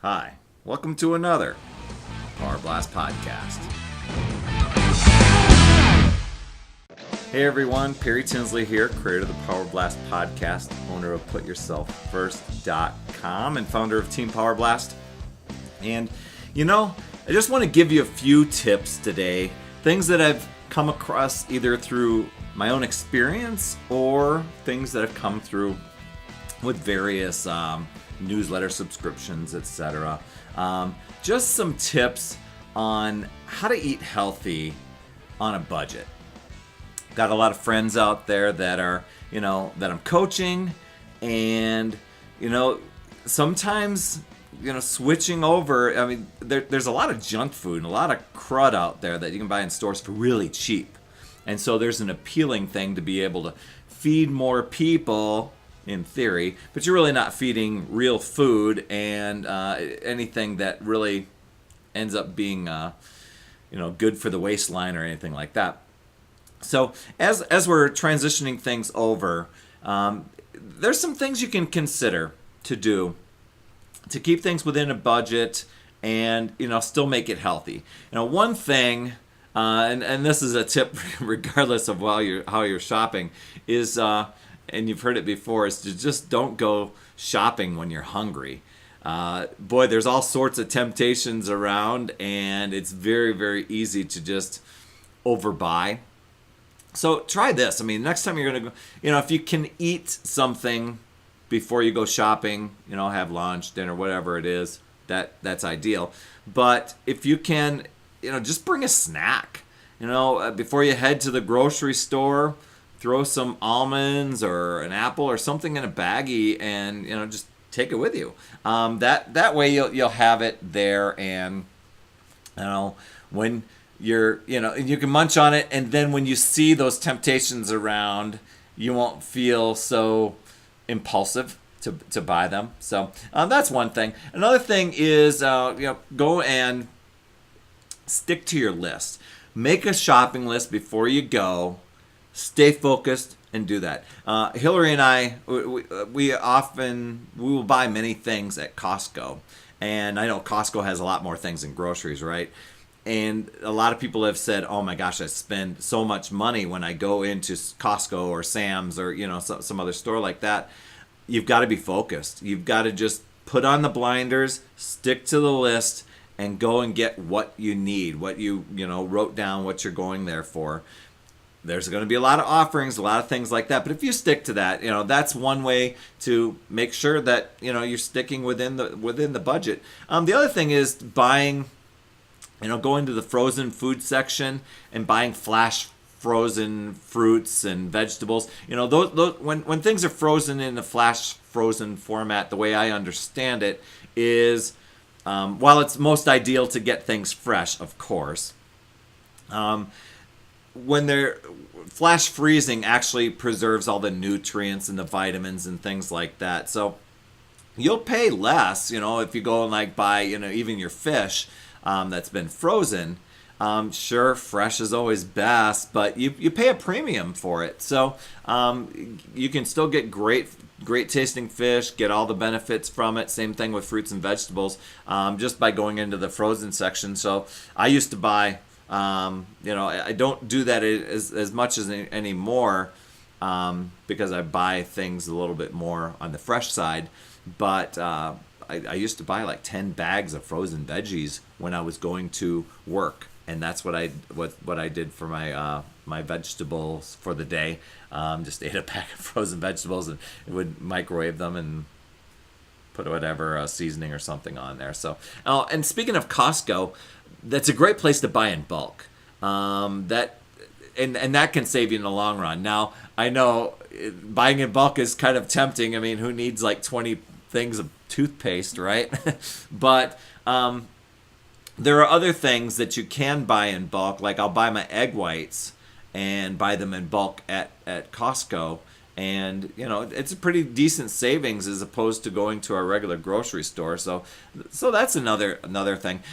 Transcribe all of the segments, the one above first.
Hi, welcome to another Power Blast podcast. Hey everyone, Perry Tinsley here, creator of the Power Blast podcast, owner of PutYourselfFirst.com, and founder of Team Power Blast. And I just want to give you a few tips today, things that I've come across either through my own experience or things that have come through with various newsletter subscriptions, etc. Just some tips on how to eat healthy on a budget. Got a lot of friends out there that are, that I'm coaching, and, sometimes, switching over, there's a lot of junk food and a lot of crud out there that you can buy in stores for really cheap. And so there's an appealing thing to be able to feed more people in theory, but you're really not feeding real food and anything that really ends up being good for the waistline or anything like that. So as we're transitioning things over, there's some things you can consider to do to keep things within a budget and still make it healthy. One thing, and this is a tip regardless of how you're shopping, is and you've heard it before, is to just don't go shopping when you're hungry. Boy, there's all sorts of temptations around, and it's very, very easy to just overbuy. So try this. Next time you're going to go, if you can eat something before you go shopping, have lunch, dinner, whatever it is, that's ideal. But if you can, just bring a snack. Before you head to the grocery store, throw some almonds or an apple or something in a baggie, and just take it with you. That way you'll have it there, and when you're you can munch on it, and then when you see those temptations around, you won't feel so impulsive to buy them. So that's one thing. Another thing is go and stick to your list. Make a shopping list before you go. Stay focused and do that. Hillary and I, we will buy many things at Costco, and I know Costco has a lot more things than groceries, right? And a lot of people have said, "Oh my gosh, I spend so much money when I go into Costco or Sam's or some other store like that." You've got to be focused. You've got to just put on the blinders, stick to the list, and go and get what you need, what you wrote down, what you're going there for. There's going to be a lot of offerings, a lot of things like that. But if you stick to that, that's one way to make sure that you're sticking within the budget. The other thing is buying, going to the frozen food section and buying flash frozen fruits and vegetables. Those when things are frozen in a flash frozen format, the way I understand it is, while it's most ideal to get things fresh, of course. When they're flash freezing, actually preserves all the nutrients and the vitamins and things like that. So you'll pay less, if you go and buy, even your fish that's been frozen. Sure, fresh is always best, but you pay a premium for it. So you can still get great tasting fish, get all the benefits from it. Same thing with fruits and vegetables, just by going into the frozen section. So I used to buy, I don't do that as much as anymore, because I buy things a little bit more on the fresh side. But I used to buy 10 bags of frozen veggies when I was going to work, and that's what I did for my vegetables for the day. Just ate a pack of frozen vegetables and would microwave them and put whatever seasoning or something on there. So, and speaking of Costco, that's a great place to buy in bulk. That can save you in the long run. Now, I know buying in bulk is kind of tempting. Who needs 20 things of toothpaste, right? But there are other things that you can buy in bulk. I'll buy my egg whites and buy them in bulk at Costco. And, it's a pretty decent savings as opposed to going to our regular grocery store. So that's another thing.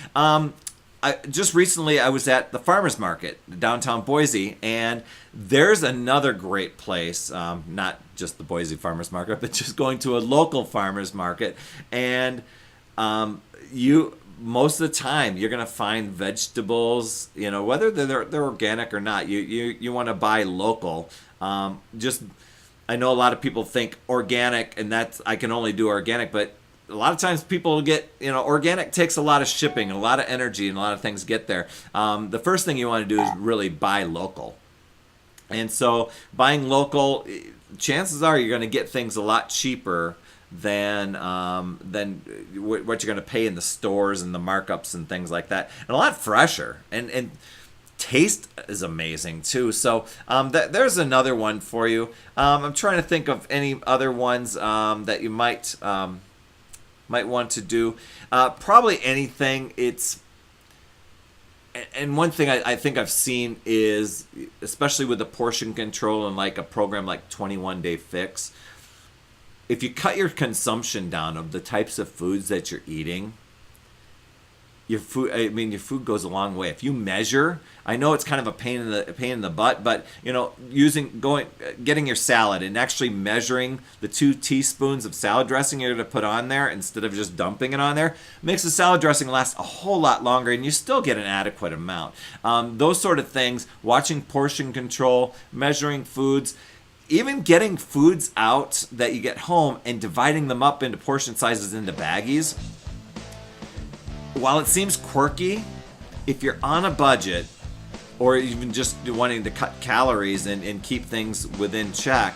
Just recently I was at the farmer's market, downtown Boise, and there's another great place, not just the Boise farmer's market, but just going to a local farmer's market. And you most of the time you're gonna find vegetables, whether they're organic or not. You want to buy local. Just I know a lot of people think organic, and that's I can only do organic, but a lot of times people get, organic takes a lot of shipping and a lot of energy and a lot of things get there. The first thing you want to do is really buy local. And so buying local, chances are you're going to get things a lot cheaper than what you're going to pay in the stores and the markups and things like that, and a lot fresher. And taste is amazing too. So there's another one for you. I'm trying to think of any other ones that you might want to do. Probably anything. And one thing I think I've seen is, especially with the portion control and like a program like 21 Day Fix, if you cut your consumption down of the types of foods that you're eating, your food goes a long way. If you measure, I know it's kind of a pain in the butt, but getting your salad and actually measuring the 2 teaspoons of salad dressing you're going to put on there instead of just dumping it on there makes the salad dressing last a whole lot longer, and you still get an adequate amount. Those sort of things, watching portion control, measuring foods, even getting foods out that you get home and dividing them up into portion sizes into baggies. While it seems quirky, if you're on a budget or even just wanting to cut calories and keep things within check,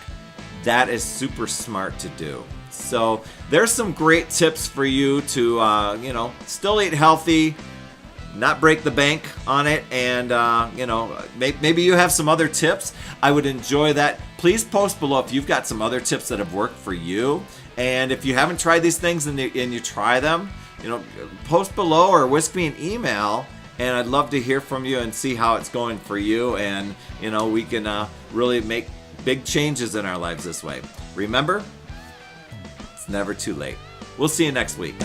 that is super smart to do. So there's some great tips for you to, still eat healthy, not break the bank on it, and, maybe you have some other tips. I would enjoy that. Please post below if you've got some other tips that have worked for you. And if you haven't tried these things and you try them, post below or whisk me an email, and I'd love to hear from you and see how it's going for you. And, we can really make big changes in our lives this way. Remember, it's never too late. We'll see you next week.